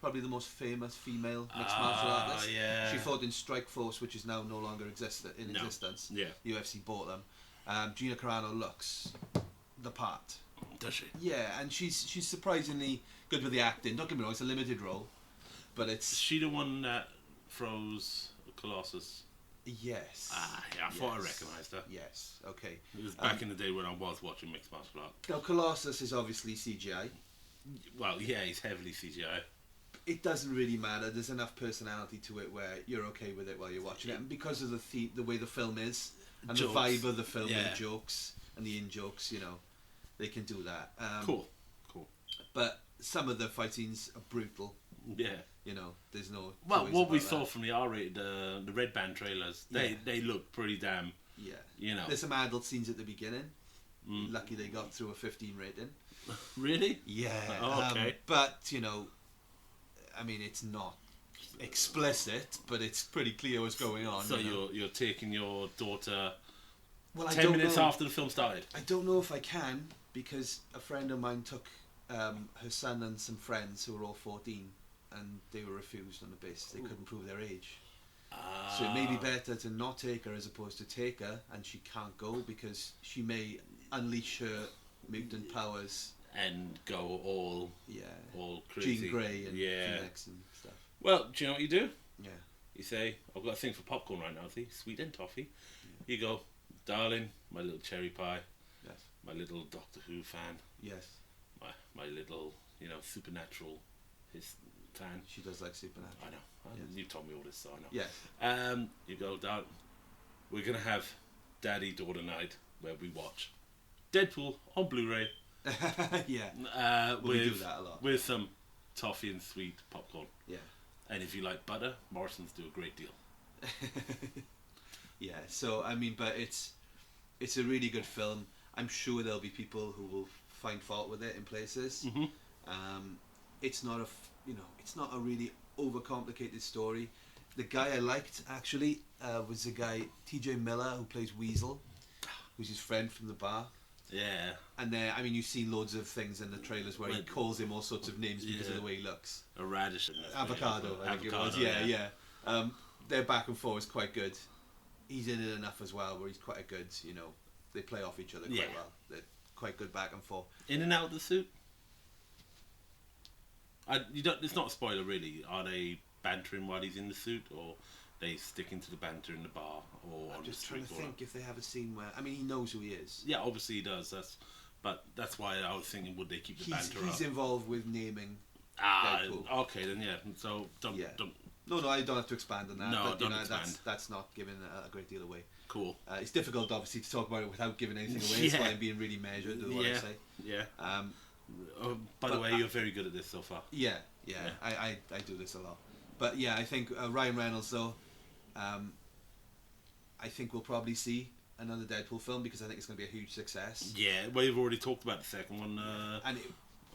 probably the most famous female mixed martial artist. Yeah. She fought in Strike Force, which is now no longer existence. Yeah. UFC bought them. Gina Carano looks the part. Does she? Yeah, and she's surprisingly good with the acting. Don't get me wrong, it's a limited role, but it's... Is she the one that throws Colossus? Yes. Yeah, I thought I recognised her. Yes, okay. It was back in the day when I was watching mixed martial art. Now, Colossus is obviously CGI. Well, yeah, he's heavily CGI. It doesn't really matter. There's enough personality to it where you're okay with it while you're watching it, and because of the way the film is and Jokes. the vibe of the film, Yeah. the jokes and the in-jokes, they can do that. Cool. But some of the fight scenes are brutal. Yeah. There's no... Well, two ways what we about saw that. from the R-rated, the Red Band trailers, they look pretty damn. Yeah. There's some adult scenes at the beginning. Lucky they got through a 15 rating. Really? Yeah. Oh, okay. But I mean, it's not explicit, but it's pretty clear what's going on. So you're taking your daughter Well, I 10 don't minutes know. after the film started. I don't know if I can, because a friend of mine took her son and some friends who were all 14, and they were refused on the basis they couldn't prove their age. So it may be better to not take her as opposed to take her, and she can't go because she may unleash her mutant powers And go all crazy. Jean Grey and Yeah. Phoenix and stuff. Well, do you know what you do? Yeah. You say, I've got a thing for popcorn right now, see? Sweet and toffee. You go, darling, my little cherry pie, Yes. my little Doctor Who fan, Yes. my little, supernatural fan. She does like Supernatural. I know. Yes. You told me all this, so I know. Yes. You go, darling, we're going to have daddy-daughter night where we watch Deadpool on Blu-ray. Yeah. We do that a lot. With some toffee and sweet popcorn. Yeah. And if you like butter, Morrison's do a great deal. Yeah. So I mean, but it's a really good film. I'm sure there'll be people who will find fault with it in places. Mm-hmm. It's not it's not a really overcomplicated story. The guy I liked actually was the guy T.J. Miller, who plays Weasel, who's his friend from the bar. Yeah. And I mean, you've seen loads of things in the trailers where he calls him all sorts of names because of the way he looks. A radish. Avocado, I think it was. Yeah. Their back and forth is quite good. He's in it enough as well where he's quite a good, they play off each other quite well. They're quite good back and forth. In and out of the suit? It's not a spoiler really. Are they bantering while he's in the suit, or they sticking to the banter in the bar, or I'm on just the trying street to corner? think if they have a scene where... I mean, he knows who he is. Yeah, obviously he does. That's why I was thinking, would they keep the banter He's up? involved with naming Deadpool. Okay then, yeah. So don't. No, I don't have to expand on that. No, but, don't expand. That's not giving a great deal away. Cool. It's difficult, obviously, to talk about it without giving anything away. That's why I'm being really measured with what I say. Yeah. By but the way, you're very good at this so far. Yeah. I do this a lot. But yeah, I think Ryan Reynolds, though, I think we'll probably see another Deadpool film because I think it's going to be a huge success. Yeah, well, you've already talked about the second one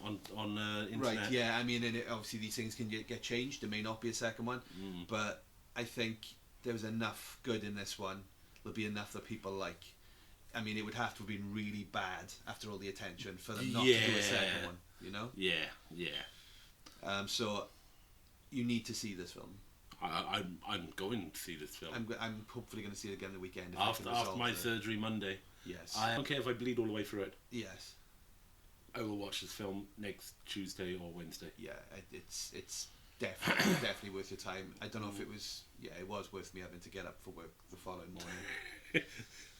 on internet. Right, yeah, I mean, obviously these things can get changed. There may not be a second one, but I think there was enough good in this one. There'll be enough that people like. I mean, it would have to have been really bad after all the attention for them not to do a second one, Yeah. So you need to see this film. I'm going to see this film. I'm hopefully going to see it again the weekend. If After my surgery Monday. Yes. I don't care if I bleed all the way through it. Yes. I will watch this film next Tuesday or Wednesday. Yeah, it's definitely worth your time. I don't know if it was. Yeah, it was worth me having to get up for work the following morning.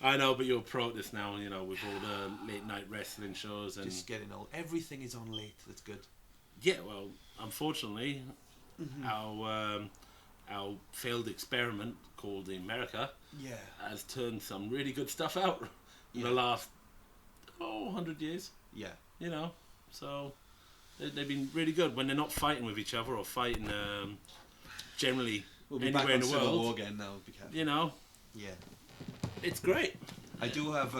I know, but you're a pro at this now, with all the late night wrestling shows and just getting old. Everything is on late. That's good. Yeah, well, unfortunately, our failed experiment called America has turned some really good stuff out in the last 100 years. Yeah. So they've been really good when they're not fighting with each other or fighting generally We'll be anywhere back on in the Civil world. War again now. Be careful. Yeah, it's great. I do have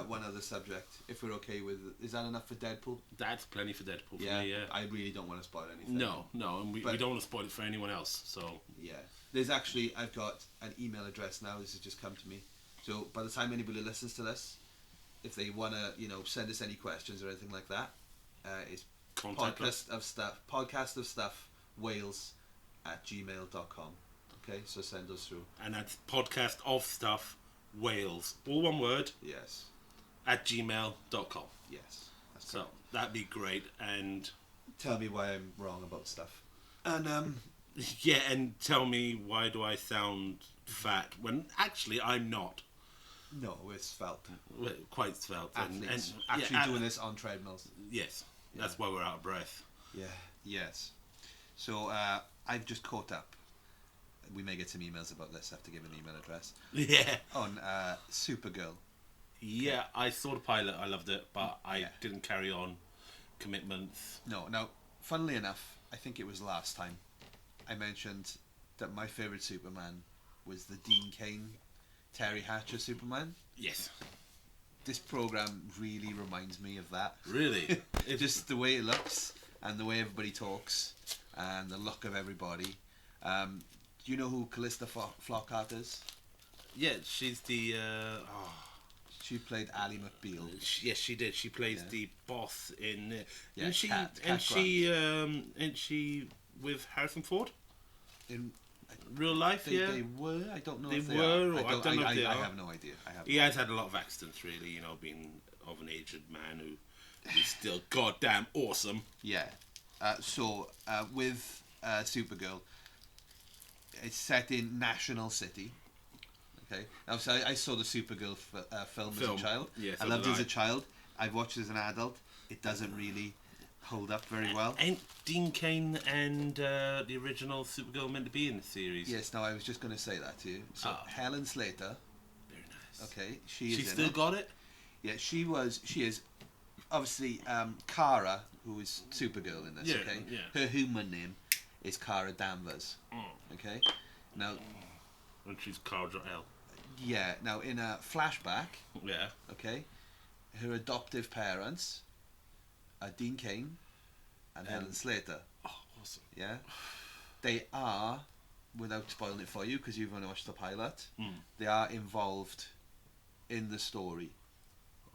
one other subject, if we're okay with. Is that enough for Deadpool? That's plenty for Deadpool for Yeah, me, yeah. I really don't want to spoil anything. No, and we don't want to spoil it for anyone else, so... Yeah. There's actually, I've got an email address now, this has just come to me. So by the time anybody listens to this, if they want to, send us any questions or anything like that, it's podcastofstuff, okay, so send us through. And that's podcast of stuff, Wales, all one word, Yes. at gmail.com. Yes. That's So correct. that'd be great, and... Tell me why I'm wrong about stuff. And, Yeah, and tell me why do I sound fat when actually I'm not. no, it's svelte. We're quite svelte. Athletes And actually doing this on treadmills. Yes, that's why we're out of breath. Yeah. Yes. So I've just caught up. We may get some emails about this. I have to give an email address. Yeah. On Supergirl. Yeah, I saw the pilot. I loved it, but I Yeah. didn't carry on. Commitments. No. Now, funnily enough, I think it was last time I mentioned that my favourite Superman was the Dean Cain, Terry Hatcher Superman. Yes. This program really reminds me of that. Really? Just the way it looks and the way everybody talks and the look of everybody. Do you know who Callista Flockhart is? Yeah, she's the... She played Ally McBeal. Yes, she did. She plays Yeah. the boss in... Yeah, and she Cat and she with Harrison Ford? In Real life, they, yeah. they were. I don't know They if they were, are. or I don't know if they I are. have no idea. He has had a lot of accidents, really, being of an aged man who is still goddamn awesome. Yeah. So with Supergirl, it's set in National City. Okay. Now, so I saw the Supergirl film as a child. Yes, I so loved did it as I. a child. I've watched it as an adult. It doesn't really hold up very well. Ain't Dean Cain and the original Supergirl meant to be in the series? Yes. Now I was just going to say that to you. So Helen Slater. Very nice. Okay. She She is in still it. got it? Yeah. She is. Obviously, Kara, who is Supergirl in this. Yeah, Okay. yeah. Her human name is Kara Danvers. Okay. Now. And she's Carl.L. Yeah. Now in a flashback. Yeah. Okay. Her adoptive parents are Dean Cain and Helen Slater. Oh, awesome. Yeah. They are, without spoiling it for you, because you've only watched the pilot, they are involved in the story.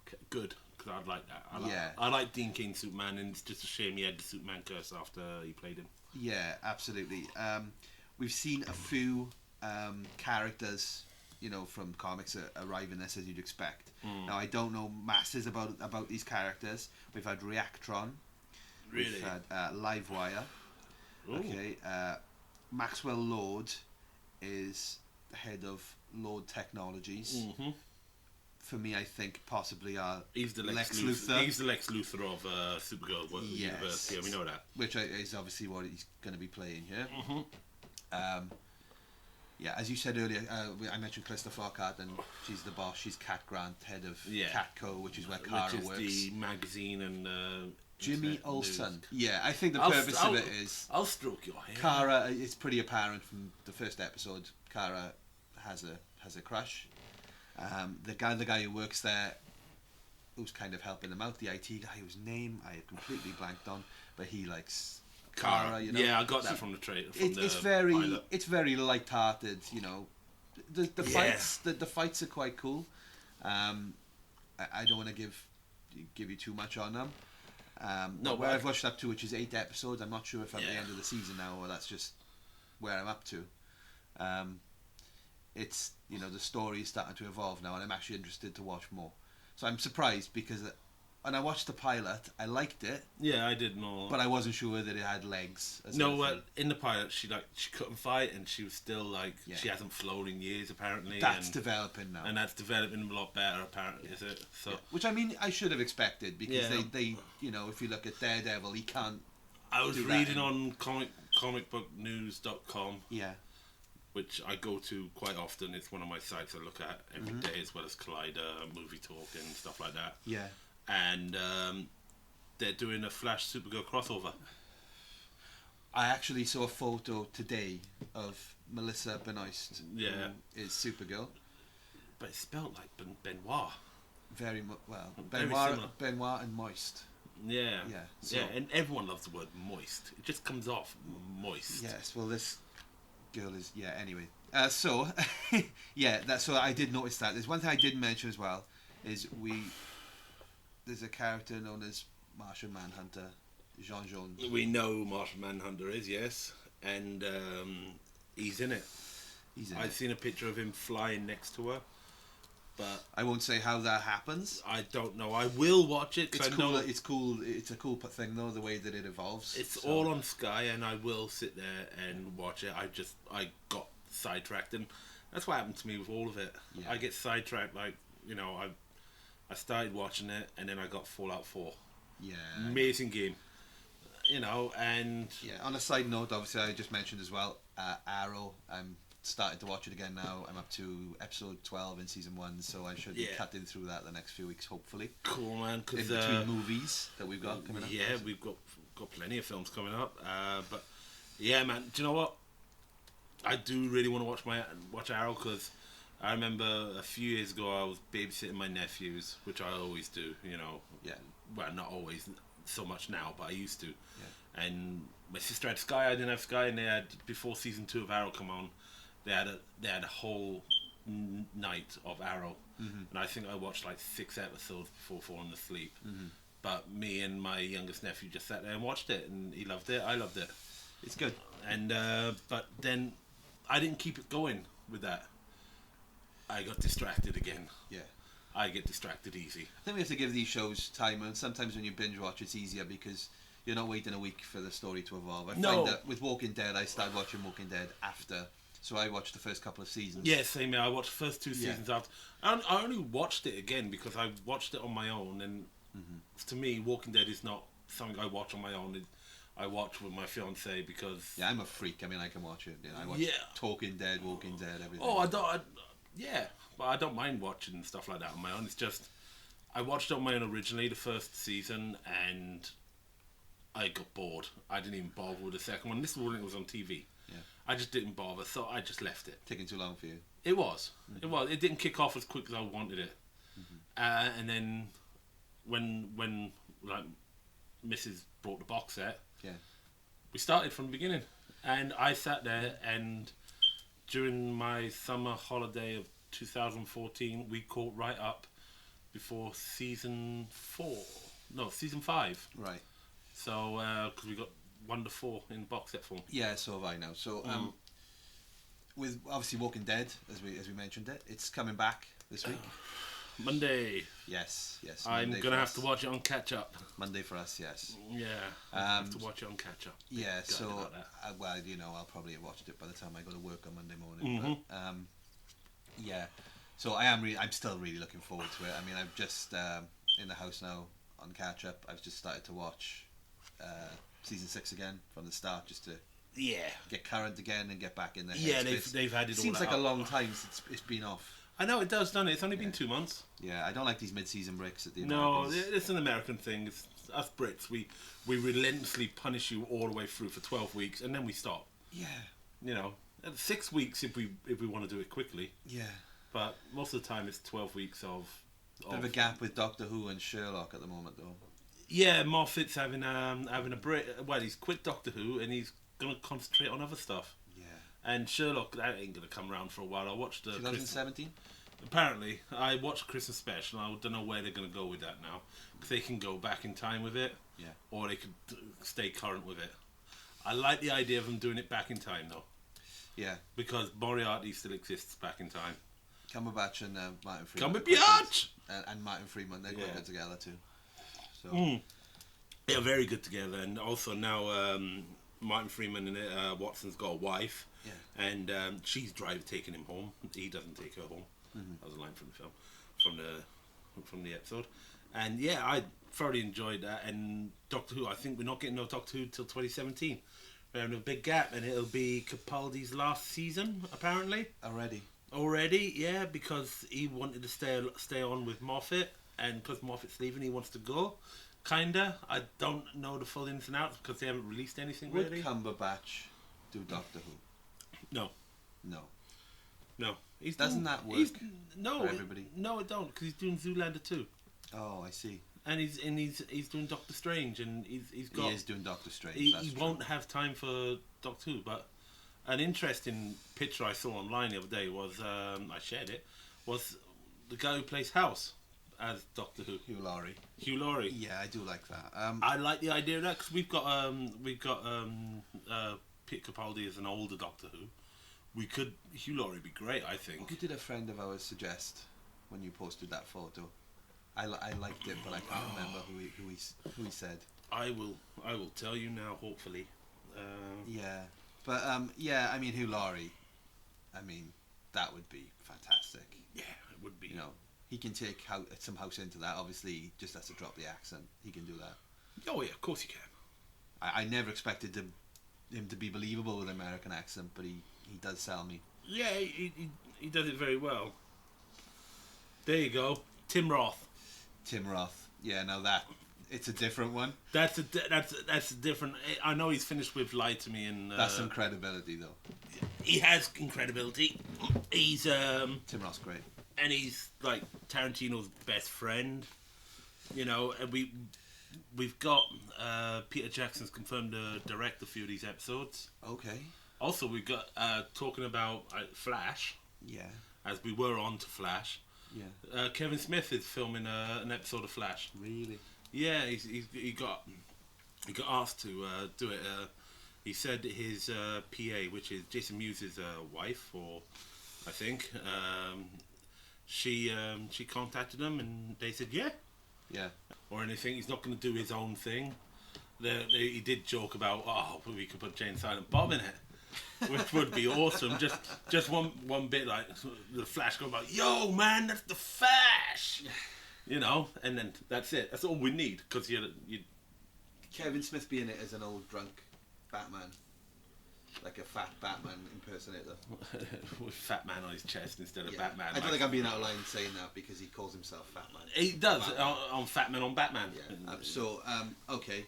Okay, good. Because I'd like that. Yeah. I like Dean Cain's Superman, and it's just a shame he had the Superman curse after he played him. Yeah, absolutely. We've seen a few characters, from comics arrive in this as you'd expect. Now, I don't know masses about these characters. We've had Reactron. Really? We've had Livewire. Ooh. Okay. Maxwell Lord is the head of Lord Technologies. Mm-hmm. For me, I think possibly He's the Lex Luthor. He's the Lex Luthor of Supergirl universe. Yeah, we know that. Which is obviously what he's going to be playing here. Mm-hmm. Yeah, as you said earlier, I mentioned Callista Flockhart, and she's the boss. She's Cat Grant, head of Catco, which is where Kara which is works. the magazine and Jimmy internet Olsen. news. Yeah, I think the purpose of it is I'll stroke your hair. Kara. It's pretty apparent from the first episode. Kara has a crush. The guy who works there, who's kind of helping them out, the IT guy whose name I have completely blanked on, but he likes Kara. Yeah, I got that from the trailer. It's very light-hearted. The fights the fights are quite cool. I don't want to give you too much on them. Where I've watched up to, which is 8 episodes. I'm not sure if I'm at the end of the season now, or that's just where I'm up to. It's the story is starting to evolve now, and I'm actually interested to watch more. So I'm surprised because when I watched the pilot, I liked it. Yeah, I did know. But I wasn't sure that it had legs. In the pilot, she couldn't fight, and she was still she hasn't flown in years apparently. That's developing now, and that's developing a lot better apparently. Is it? So, which I should have expected because they if you look at Daredevil, he can't. I was reading on comicbooknews.com. Yeah. Which I go to quite often. It's one of my sites I look at every day, as well as Collider, Movie Talk, and stuff like that. Yeah. And they're doing a Flash Supergirl crossover. I actually saw a photo today of Melissa Benoist, who is Supergirl. But it's spelled like Benoit. Very well. Very Benoit, similar. Benoit and Moist. Yeah. Yeah, so- Yeah, and everyone loves the word moist. It just comes off moist. Yes. Well, this girl is Anyway, so so I did notice that. There's one thing I did mention as well is there's a character known as Martian Manhunter, Jean Jones. We know Martian Manhunter is, yes, and he's in it. I've seen a picture of him flying next to her, but I won't say how that happens. I don't know. I will watch it. It's I cool. know It's cool. It's a cool thing though, the way that it evolves. it's all on Sky, and I will sit there and watch it. I got sidetracked, and that's what happened to me with all of it. Yeah. I get sidetracked. Like, you know, I started watching it, and then I got Fallout 4. Yeah. Amazing game. You know, and Yeah. On a side note, obviously, I just mentioned as well, Arrow. I'm starting to watch it again now. I'm up to episode 12 in season 1, so I should be Yeah. cutting through that the next few weeks, hopefully. cool, man. In Because between movies that we've got coming up. yeah, we've got plenty of films coming up. But yeah, man. Do you know what? I do really want to watch Arrow, because I remember a few years ago I was babysitting my nephews, which I always do. You know. Yeah. Well, not always, so much now, but I used to. Yeah. And my sister had Sky, I didn't have Sky, and they had, before season 2 of Arrow come on, they had a whole night of Arrow, and I think I watched like 6 episodes before falling asleep. But me and my youngest nephew just sat there and watched it, and he loved it. I loved it, It's good. and but then I didn't keep it going with that. I got distracted again. Yeah. I get distracted easy. I think we have to give these shows time, and sometimes when you binge watch, it's easier because you're not waiting a week for the story to evolve. I find that with Walking Dead, I started watching Walking Dead after, so I watched the first couple of seasons. Yeah, same here. I watched the first 2 seasons after. I only watched it again because I watched it on my own, and to me, Walking Dead is not something I watch on my own. I watch with my fiance because... Yeah, I'm a freak. I mean, I can watch it. You know, I watch Talking Dead, Walking Dead, everything. Oh, but I don't mind watching stuff like that on my own. It's just, I watched it on my own originally, the first season, and I got bored. I didn't even bother with the second one. This was when it was on TV. Yeah. I just didn't bother, so I just left it. Taking too long for you. It was. It was. It didn't kick off as quick as I wanted it. And then when like Mrs. brought the box set, we started from the beginning, and I sat there, and during my summer holiday of 2014, we caught right up before season 5. Right. So because we got 1 to 4 in box set form. Yeah, so have I now. So with obviously Walking Dead, as we mentioned it, it's coming back this week. Monday. Yes. I'm Monday gonna for have us. to watch it on catch up. Monday for us, yes. Yeah, I have to watch it on catch up. Yeah, Gutted so about that. well, you know, I'll probably have watched it by the time I go to work on Monday morning. But, yeah, so I'm still really looking forward to it. I mean, I'm just in the house now on catch up. I've just started to watch season 6 again from the start, just to get current again and get back in there. Yeah, they've had it all seems like out. a long time since it's been off. I know it does, doesn't it? It's only been 2 months. Yeah, I don't like these mid-season breaks at the No, Americans. it's an American thing. It's us Brits. We relentlessly punish you all the way through for 12 weeks, and then we stop. Yeah. You know, 6 weeks if we want to do it quickly. Yeah. But most of the time, it's 12 weeks of. Bit of a gap with Doctor Who and Sherlock at the moment, though. Yeah, Moffat's having a break. Well, he's quit Doctor Who and he's gonna concentrate on other stuff. Yeah. And Sherlock, that ain't gonna come around for a while. I watched 2017. Apparently, I watched Christmas special. I don't know where they're gonna go with that now. 'Cause they can go back in time with it, or they could stay current with it. I like the idea of them doing it back in time though. Yeah. Because Moriarty still exists back in time. Cumberbatch and Martin Freeman. Cumberbatch! And Martin Freeman, they're quite good together too. So. They're very good together, and also now Martin Freeman and Watson's got a wife, and she's taking him home. He doesn't take her home. That was a line from the film, from the episode, and yeah, I thoroughly enjoyed that. And Doctor Who, I think we're not getting no Doctor Who till 2017. We're having a big gap, and it'll be Capaldi's last season apparently. Already, yeah, because he wanted to stay on with Moffat, and because Moffat's leaving, he wants to go. Kinda. I don't know the full ins and outs because they haven't released anything Would really. Cumberbatch do Doctor Who? No. No, he's Doesn't that work no, for everybody? No, it don't, because he's doing Zoolander too, Oh, I see. and he's doing Doctor Strange, and he's got. He is doing Doctor Strange. He won't have time for Doctor Who, but an interesting picture I saw online the other day was I shared it, was the guy who plays House as Doctor Who. Hugh Laurie. Hugh Laurie. Yeah, I do like that. I like the idea of that, because we've got Peter Capaldi as an older Doctor Who. Hugh Laurie would be great, I think. Who did a friend of ours suggest when you posted that photo? I liked it, but I can't remember who he said. I will tell you now, hopefully. Yeah, but yeah, I mean Hugh Laurie, I mean that would be fantastic. Yeah, it would be. You know, he can take some house into that. Obviously, he just has to drop the accent. He can do that. Oh yeah, of course you can. I never expected him to be believable with an American accent, but he does sell me. Yeah, he does it very well. There you go, Tim Roth. Tim Roth. Yeah, now it's a different one. That's a different. I know he's finished with Lie to Me, and That's some credibility though. he has incredibility. He's Tim Roth's great. and he's like Tarantino's best friend. You know, and we've got Peter Jackson's confirmed to direct a few of these episodes. Okay. Also, we've got talking about Flash. Yeah. As we were on to Flash. Yeah. Kevin Smith is filming an episode of Flash. Really? Yeah, he got asked to do it. He said his PA, which is Jason Mewes' wife, or I think, she contacted him and they said yeah. Yeah. Or anything. He's not going to do his own thing. He did joke about, we could put Jay and Silent Bob in it, which would be awesome. Just one bit, like the Flash going about, yo man, that's the Flash, you know, and then that's it. That's all we need, because you Kevin Smith being it as an old drunk Batman, like a fat Batman impersonator. with Fat Man on his chest instead of Yeah. Batman. I don't think I'm being out of line saying that because he calls himself Fat Man. He does Batman. on Fat Man on Batman. Yeah. Okay.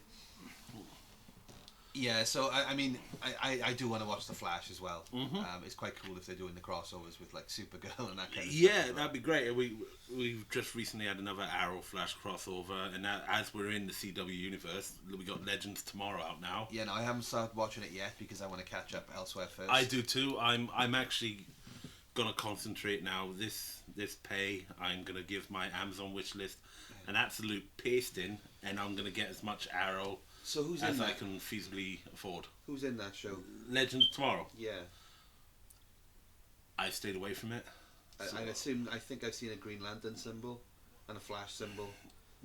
Yeah, so I mean, I do want to watch The Flash as well. Mm-hmm. It's quite cool if they're doing the crossovers with like Supergirl and that kind of stuff. Yeah, that'd be great. We've just recently had another Arrow Flash crossover, and now, as we're in the CW universe, we got Legends tomorrow out now. Yeah, no, I haven't started watching it yet because I want to catch up elsewhere first. I do too. I'm actually gonna concentrate now. This pay, I'm gonna give my Amazon wish list an absolute pasting, and I'm gonna get as much Arrow So who's as in I that? can feasibly afford. Who's in that show? Legends tomorrow. Yeah, I've stayed away from it. I think I've seen a Green Lantern symbol and a Flash symbol.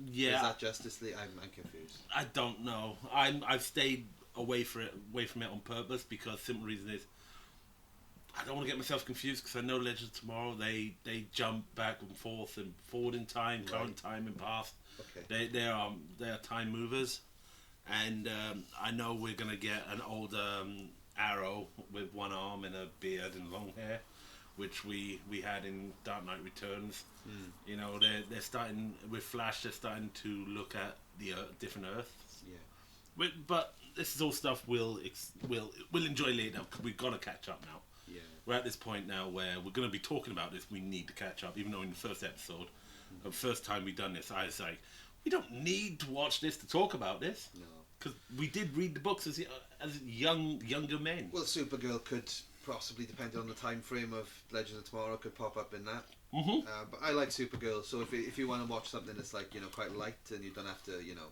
Yeah, Is that Justice League? I'm confused. I don't know. I've stayed away from it on purpose, because simple reason is I don't want to get myself confused, because I know Legends tomorrow they jump back and forward in time, current time and past. Okay. They are time movers, and I know we're gonna get an old Arrow with one arm and a beard and long hair, which we had in Dark Knight Returns. You know, they're starting with Flash. They're starting to look at the different Earths. Yeah. But this is all stuff we'll enjoy later, because we've got to catch up now. Yeah. We're at this point now where we're going to be talking about this. We need to catch up, even though in the first episode, the first time we done this, I was like, we don't need to watch this to talk about this. No. Because we did read the books as younger men. Well, Supergirl could possibly, depending on the time frame of Legends of Tomorrow, could pop up in that. Mm-hmm. But I like Supergirl, so if you want to watch something that's like, you know, quite light and you don't have to, you know,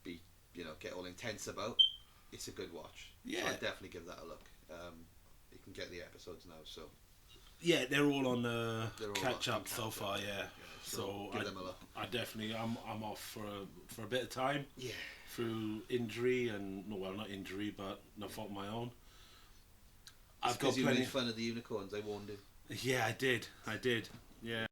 be, you know, get all intense about, it's a good watch. Yeah. So I'd definitely give that a look. You can get the episodes now, so Yeah, they're all on They're all catch on up so far. Yeah. So give them a look. I definitely I'm off for a bit of time. Yeah. Through injury and not injury, but no fault of my own. I've got got plenty. made fun of the unicorns. I warned you. Yeah, I did. Yeah.